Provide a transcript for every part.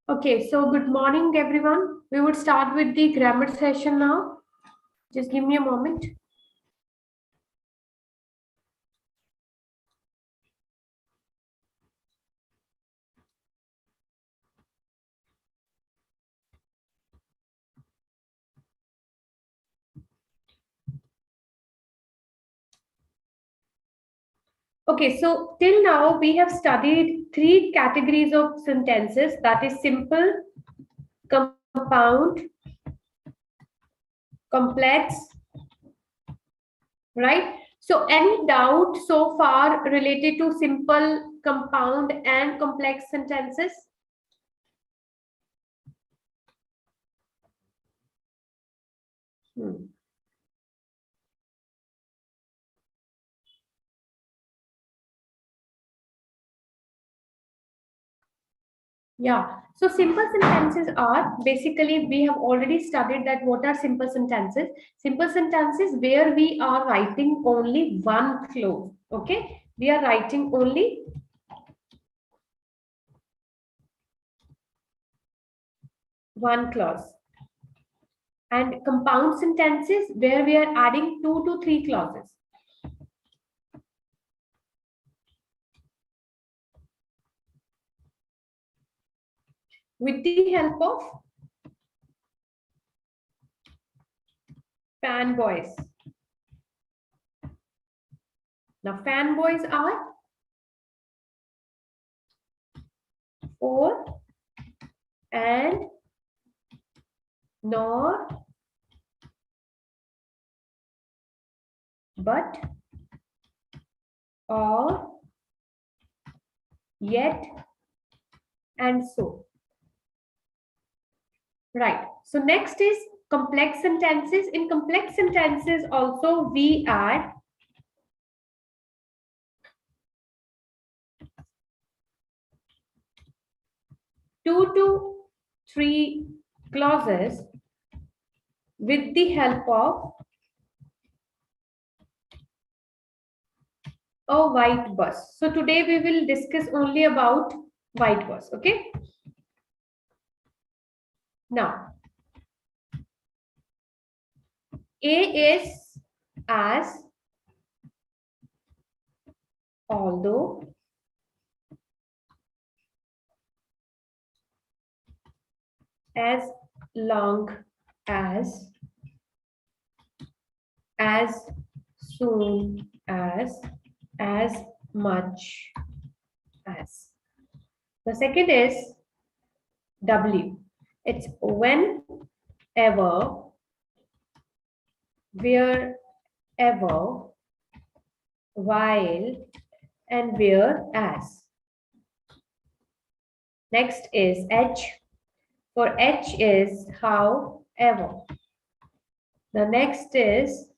Okay, so good morning, everyone. We would start with the grammar session now. Just give me a moment. Okay, so till now we have studied three categories of sentences, that is simple, compound, complex, right? So any doubt so far related to simple, compound, and complex sentences? Hmm. Yeah, so simple sentences are basically, we have already studied that what are simple sentences. Simple sentences where we are writing only one clause. Okay, we are writing only one clause. And compound sentences where we are adding 2 to 3 clauses. With the help of fanboys. Now, fanboys are for and nor, but, or, yet, and so. Right. So next is complex sentences. In complex sentences also we add two to three clauses with the help of a white bus. So today we will discuss only about white bus. Okay. Now, A is as, although, as long as soon as much as. The second is W. It's whenever, wherever, while, and whereas. Next is H. For H is however. The next is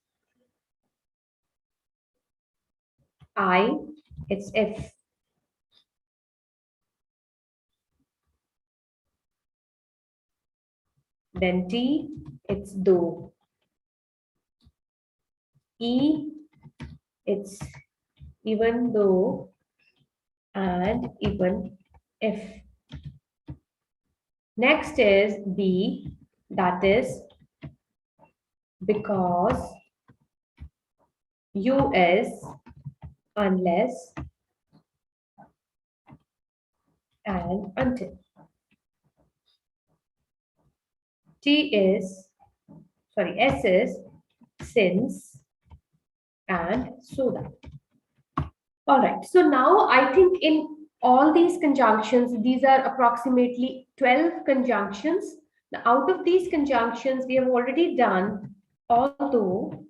I. It's if. Then T. It's though. E. It's even though and even if. Next is B, that is because, US, unless, and until. S is since and so that. All right, so now I think in all these conjunctions, these are approximately 12 conjunctions. Now, out of these conjunctions, we have already done although,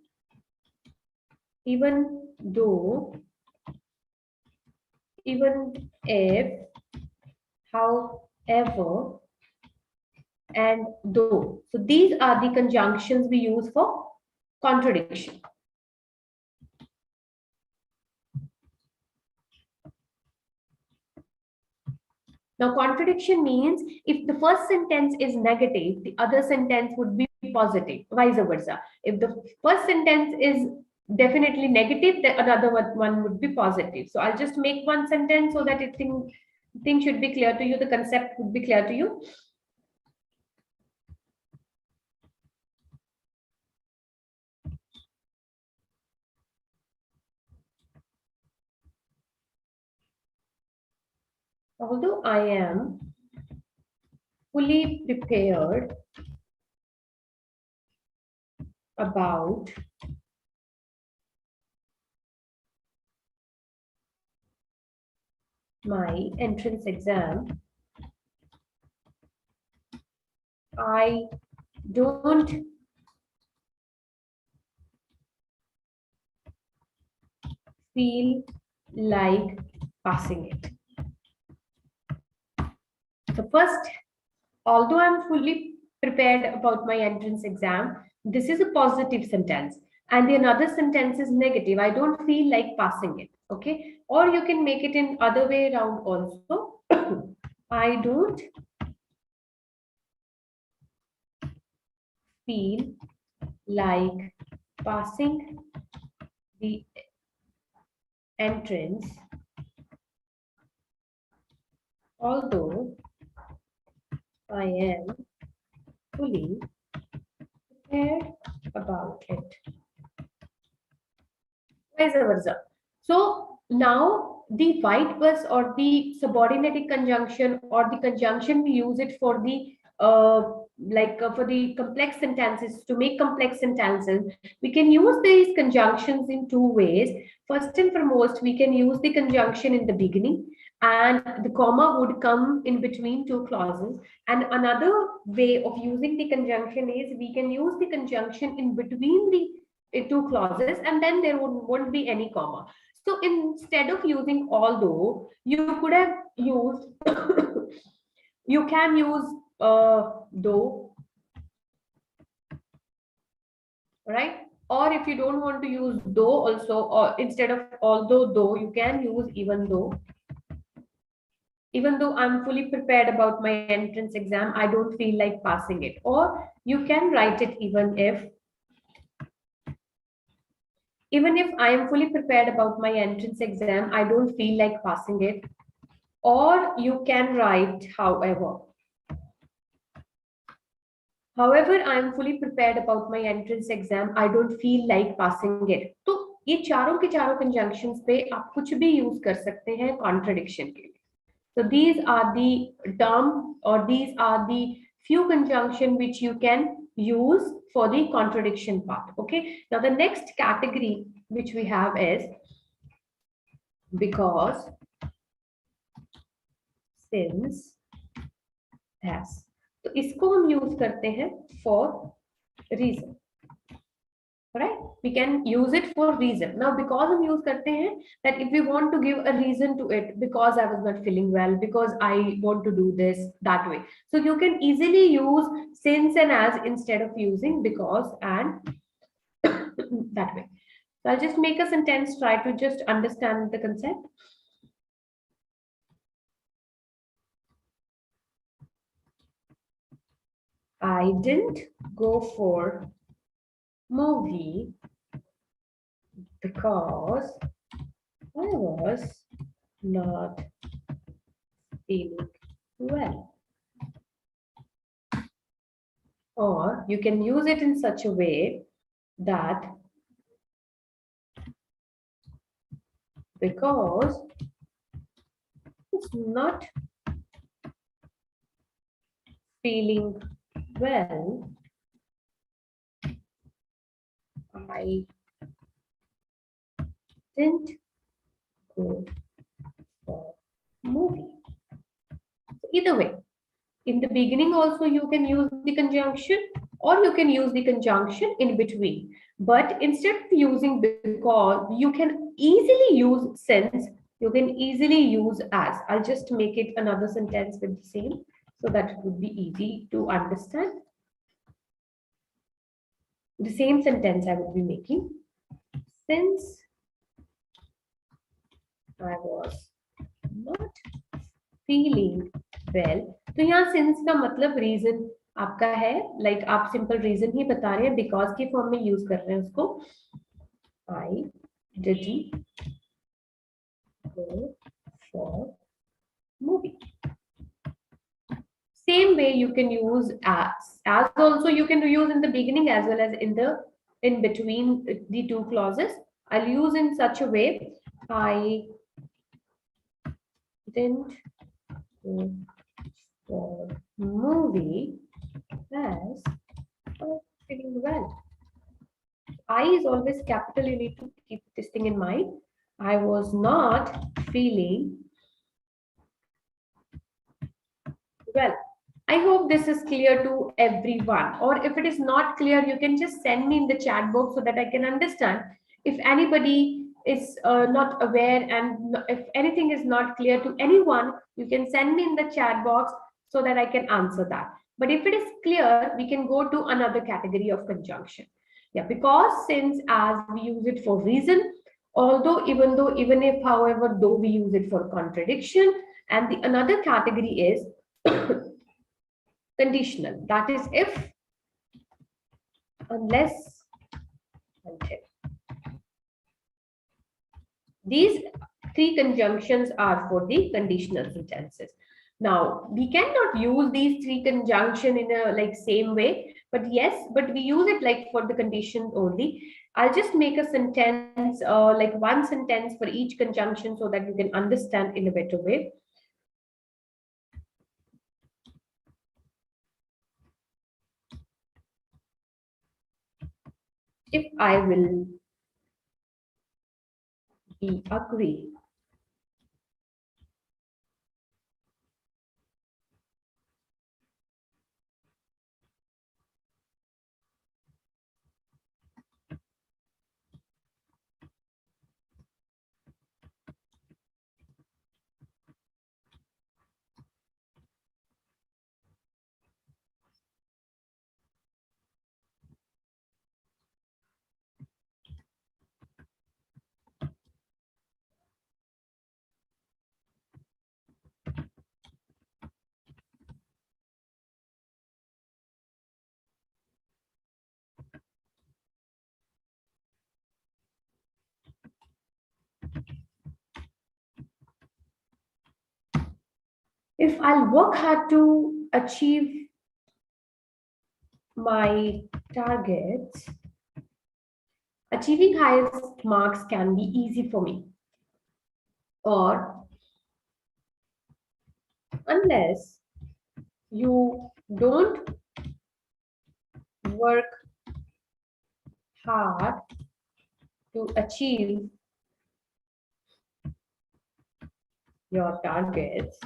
even though, even if, however, and though. So these are the conjunctions we use for contradiction. Now, contradiction means if the first sentence is negative, the other sentence would be positive, vice versa. If the first sentence is definitely negative, the another one would be positive. So I'll just make one sentence so that it thing should be clear to you, the concept would be clear to you. Although I am fully prepared about my entrance exam, I don't feel like passing it. So first, although I'm fully prepared about my entrance exam, this is a positive sentence. And the another sentence is negative. I don't feel like passing it. Okay. Or you can make it in other way around also. I don't feel like passing the entrance, although I am fully prepared about it. Vice versa. So now the white bus or the subordinating conjunction or the conjunction, we use it for the for the complex sentences, to make complex sentences. We can use these conjunctions in two ways. First and foremost, we can use the conjunction in the beginning, and the comma would come in between two clauses. And another way of using the conjunction is we can use the conjunction in between the two clauses, and then there won't be any comma. So instead of using although, you could have used you can use though, right? Or if you don't want to use though also, or instead of although though, you can use even though. Even though I'm fully prepared about my entrance exam, I don't feel like passing it. Or you can write it even if I am fully prepared about my entrance exam, I don't feel like passing it. Or you can write however. However, I am fully prepared about my entrance exam, I don't feel like passing it. तो ये चारों के चारों conjunctions पे आप कुछ भी use कर सकते हैं contradiction के लिए. So these are the term, or these are the few conjunction which you can use for the contradiction part. Okay. Now the next category which we have is because, since, as. तो इसको हम use करते हैं for reason. Right? We can use it for reason. Now, because हम use करते हैं that if we want to give a reason to it, because I was not feeling well, because I want to do this, that way. So you can easily use since and as instead of using because and that way. So I'll just make a sentence, try to just understand the concept. I didn't go for movie because I was not feeling well. Or you can use it in such a way that because it's not feeling well, I didn't go for movie. So either way, in the beginning also you can use the conjunction, or you can use the conjunction in between. But instead of using because, you can easily use since, you can easily use as. I'll just make it another sentence with the same, so that it would be easy to understand. The same sentence I will be making. Since I was not feeling well. तो यहाँ since का मतलब reason आपका है, like आप simple reason ही बता रहे हैं, because के form में use कर रहे हैं उसको. I didn't go for movie. same way you can use as also you can use in the beginning as well as in between the two clauses. I'll use in such a way, I didn't go for movie as feeling well. I is always capital, you need to keep this thing in mind. I was not feeling well. I hope this is clear to everyone. Or if it is not clear, you can just send me in the chat box so that I can understand. If anybody is not aware and if anything is not clear to anyone, you can send me in the chat box so that I can answer that. But if it is clear, we can go to another category of conjunction. Yeah, because since as we use it for reason, although, even if, however, though we use it for contradiction, and the another category is conditional, that is if, unless, until. These three conjunctions are for the conditional sentences. Now we cannot use these three conjunction in a like same way, but yes, but we use it like for the condition only. I'll just make a sentence, like one sentence for each conjunction so that you can understand in a better way. If I will be agree, if I'll work hard to achieve my targets, achieving highest marks can be easy for me. Or unless you don't work hard to achieve your targets,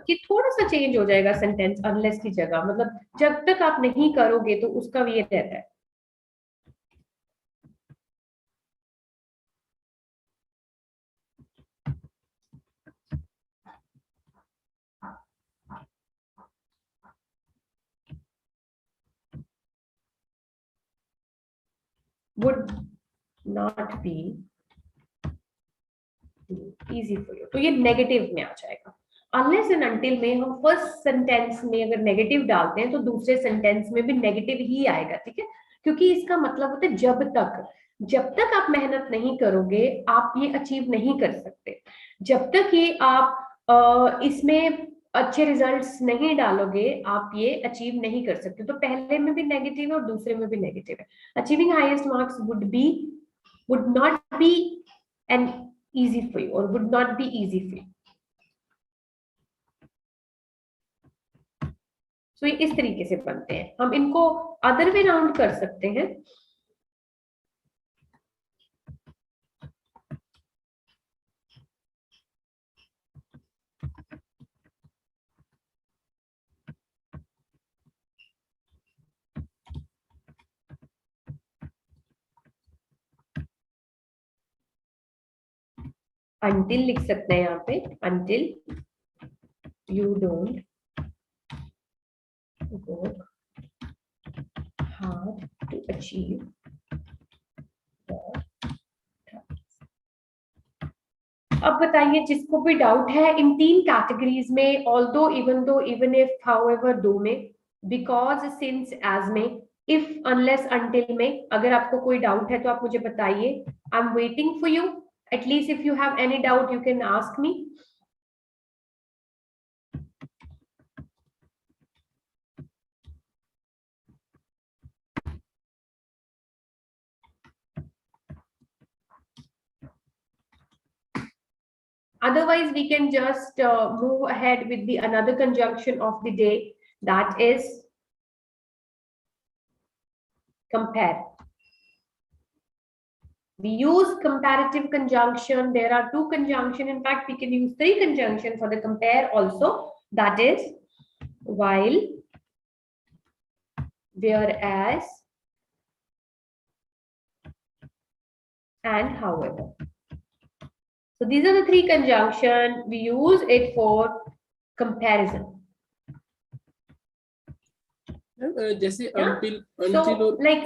कि थोड़ा सा change हो जाएगा sentence unless की जगह, मतलब जब तक आप नहीं करोगे तो उसका भी ये रहता है. would not be easy for you, तो ये नेगेटिव में आ जाएगा. अनलेस एंड अनटिल में हम फर्स्ट सेंटेंस में अगर नेगेटिव डालते हैं तो दूसरे सेंटेंस में भी नेगेटिव ही आएगा, ठीक है, क्योंकि इसका मतलब होता है जब तक आप मेहनत नहीं करोगे आप ये अचीव नहीं कर सकते. जब तक ये आप इसमें अच्छे रिजल्ट्स नहीं डालोगे आप ये अचीव नहीं कर सकते. तो पहले में भी नेगेटिव है और दूसरे में भी नेगेटिव है. Achieving highest marks would not be an easy for you or would not be easy for you. तो ये इस तरीके से बनते हैं. हम इनको अदर वे राउंड कर सकते हैं. until लिख सकते हैं यहाँ पे, until you don't work hard to achieve your targets. अब बताइए जिसको भी डाउट है इन तीन कैटेगरीज में, although, even though, even if, however, दो में, because, since, as में, if, unless, until में, अगर आपको कोई डाउट है तो आप मुझे बताइए. I am waiting for you At least if you have any doubt, you can ask me. Otherwise, we can just move ahead with the another conjunction of the day, that is compare. We use comparative conjunction. There are two conjunction. In fact, we can use three conjunction for the compare also. That is while, whereas, and however. So these are the three conjunction. We use it for comparison. जैसे Yeah. until So और like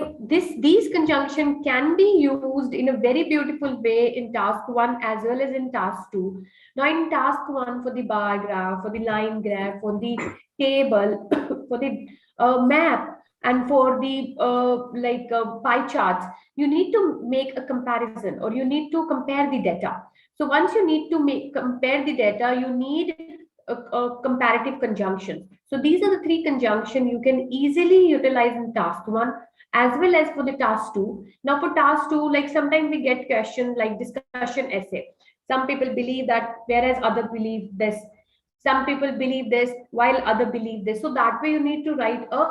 these conjunction can be used in a very beautiful way in task 1 as well as in task 2. Now in task 1, for the bar graph, for the line graph, for the table, for the map, and for the pie charts, you need to make a comparison, or you need to compare the data. So once you need to compare the data, you need a comparative conjunction. So these are the three conjunction you can easily utilize in task 1 as well as for the task 2. Now for task 2, like sometimes we get question like discussion essay. Some people believe that whereas other believe this. Some people believe this while other believe this. So that way you need to write a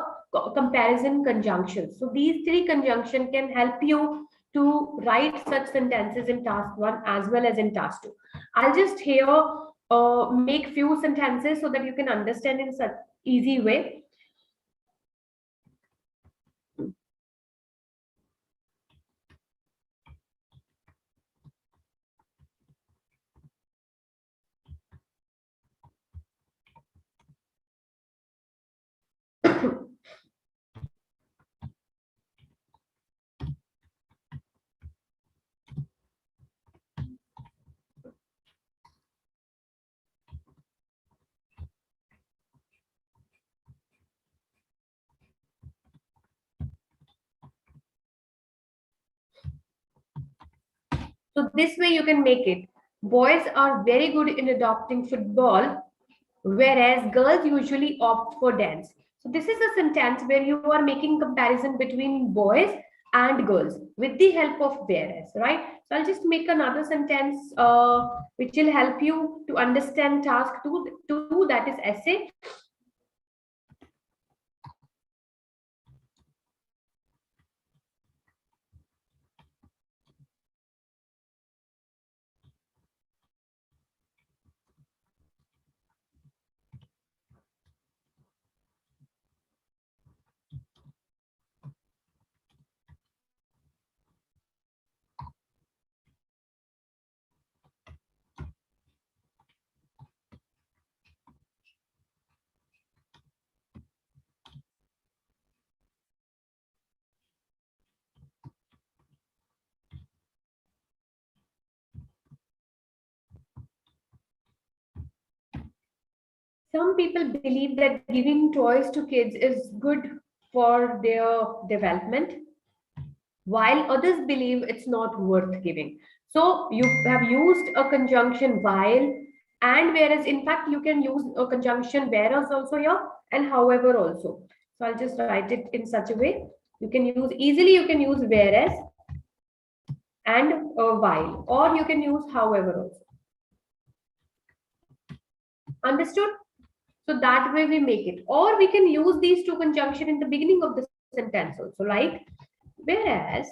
comparison conjunction. So these three conjunction can help you to write such sentences in task 1 as well as in task 2. I'll just here make few sentences so that you can understand in such easy way. So this way you can make it. Boys are very good in adopting football, whereas girls usually opt for dance. So this is a sentence where you are making comparison between boys and girls with the help of whereas, right? So I'll just make another sentence which will help you to understand task 2, that is essay. Some people believe that giving toys to kids is good for their development, while others believe it's not worth giving. So you have used a conjunction while and whereas. In fact, you can use a conjunction whereas also here and however also. So I'll just write it in such a way. You can use easily, you can use whereas and while, or you can use however also. Understood? So that way we make it. Or we can use these two conjunction in the beginning of the sentence also, like whereas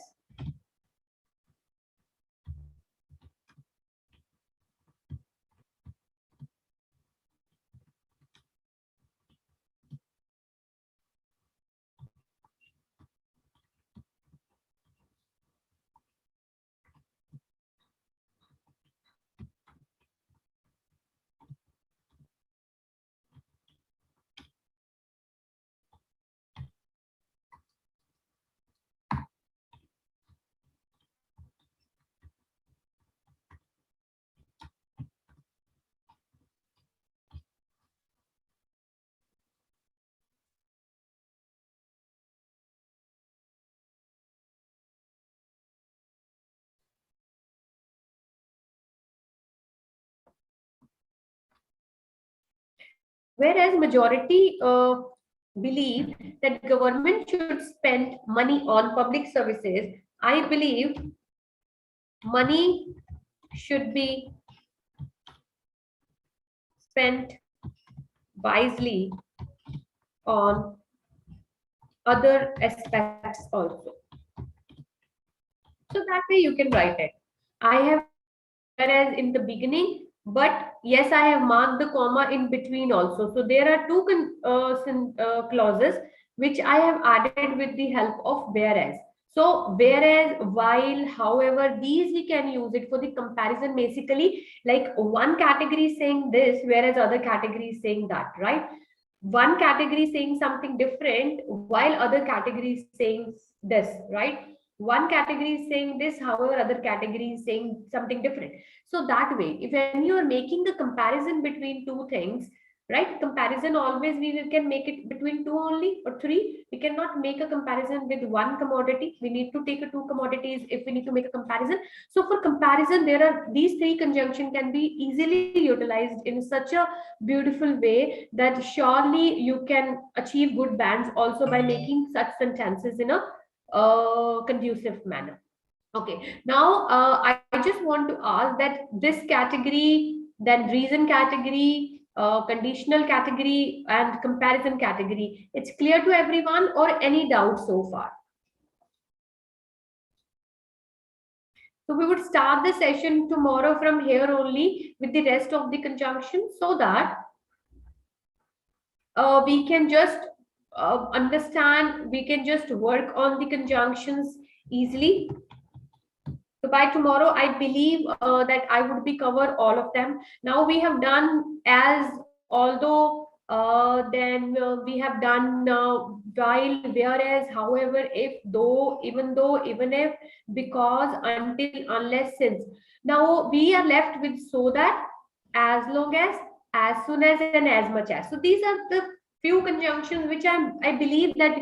whereas majority believe that government should spend money on public services, I believe money should be spent wisely on other aspects also. So that way you can write it. I have whereas in the beginning, but yes, I have marked the comma in between also. So there are two clauses which I have added with the help of whereas. So whereas, while, however, these we can use it for the comparison basically, like one category is saying this, whereas other category is saying that, right? One category saying something different while other category is saying this, right? One category is saying this, however other category is saying something different. So that way, if when you are making the comparison between two things, right, comparison always we can make it between two only or three. We cannot make a comparison with one commodity. We need to take a two commodities if we need to make a comparison. So for comparison, there are these three conjunction can be easily utilized in such a beautiful way that surely you can achieve good bands also by making such sentences in a conducive manner. Okay, now I just want to ask that this category, then reason category, conditional category, and comparison category, it's clear to everyone or any doubt so far? So we would start the session tomorrow from here only with the rest of the conjunction so that we can just understand, we can just work on the conjunctions easily. So by tomorrow, I believe that I would be cover all of them. Now we have done as, although, then we have done while, whereas, however, if, though, even if, because, until, unless, since. Now we are left with so that, as long as soon as, and as much as. So these are the few conjunctions which I believe that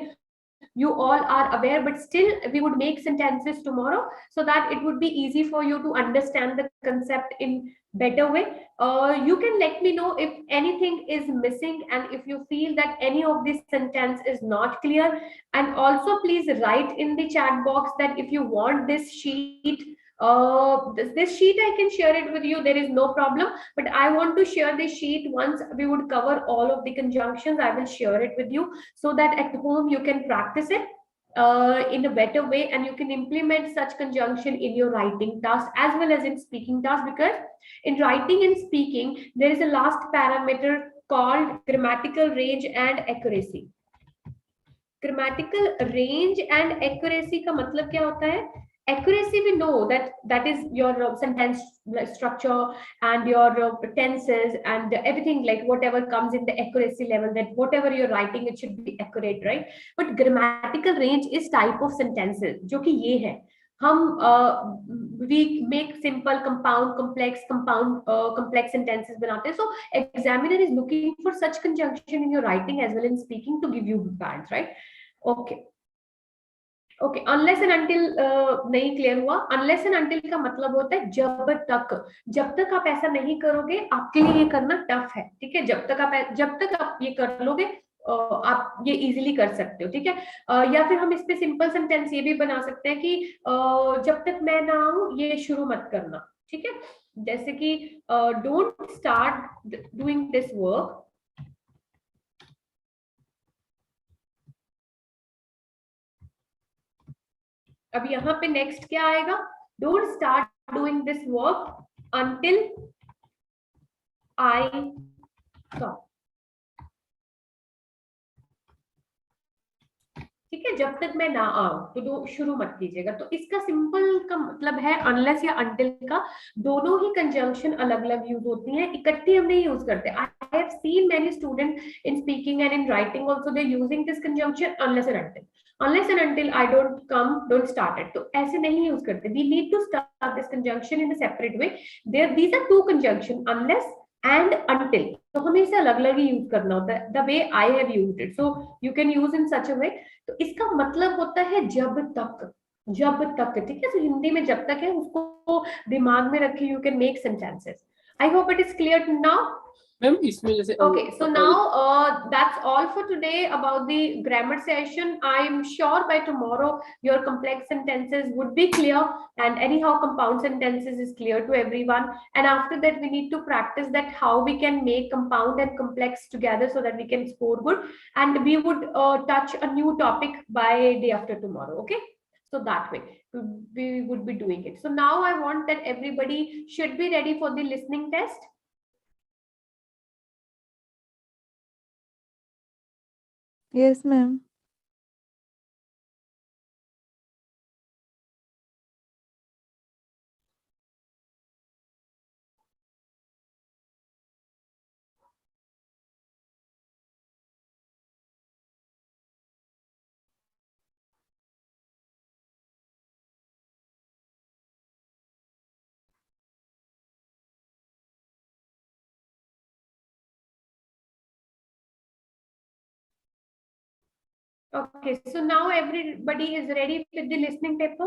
you all are aware, but still we would make sentences tomorrow so that it would be easy for you to understand the concept in better way. You can let me know if anything is missing and if you feel that any of this sentence is not clear. And also please write in the chat box that if you want this sheet, this sheet I can share it with you, there is no problem, but I want to share this sheet once we would cover all of the conjunctions. I will share it with you so that at home you can practice it in a better way and you can implement such conjunction in your writing task as well as in speaking task, because in writing and speaking there is a last parameter called grammatical range and accuracy. Grammatical range and accuracy का मतलब क्या होता है? Accuracy, we know that that is your sentence structure and your tenses and everything, like whatever comes in the accuracy level, that whatever you're writing it should be accurate, right? But grammatical range is type of sentences जो कि ये है. हम we make simple, compound, complex sentences बनाते हैं. So examiner is looking for such conjunction in your writing as well in speaking to give you good bands, right? Okay. Okay, unless and until नहीं clear हुआ. Unless and until का मतलब होता है जब तक आप ऐसा नहीं करोगे आपके लिए ये करना टफ है, ठीक है? जब तक आप ये कर लोगे आप ये इजीली कर सकते हो, ठीक है? या फिर हम इस पे सिंपल सेंटेंस ये भी बना सकते हैं कि जब तक मैं ना आऊं ये शुरू मत करना, ठीक है? जैसे कि don't start doing this work अब यहाँ पे नेक्स्ट क्या आएगा? Don't start doing this work until I come, ठीक है? जब तक मैं ना आऊं तो दो शुरू मत कीजिएगा. तो इसका सिंपल का मतलब है अनलेस या अंटिल का दोनों ही कंजंक्शन अलग अलग यूज होती हैं, इकट्ठी हम नहीं यूज करते. I have seen many student in speaking and in writing also they using this conjunction unless and until. Unless and until I don't come, don't start it. तो ऐसे नहीं यूज करते. We need to start this conjunction in a separate way. These are two conjunction, unless and until. तो हमें इसे अलग अलग ही use करना होता है. The way I have used it, so you can use in such a way. तो इसका मतलब होता है जब तक, ठीक है? तो हिंदी में जब तक है उसको दिमाग में रखिए. You can make sentences. I hope it is clear now. Ma'am इसमें जैसे Okay, so now that's all for today about the grammar session. I'm sure by tomorrow your complex sentences would be clear, and anyhow compound sentences is clear to everyone. And after that we need to practice that how we can make compound and complex together so that we can score good. And we would touch a new topic by day after tomorrow. Okay, so that way we would be doing it. So now I want that everybody should be ready for the listening test. Yes, ma'am. Okay, so now everybody is ready with the listening paper.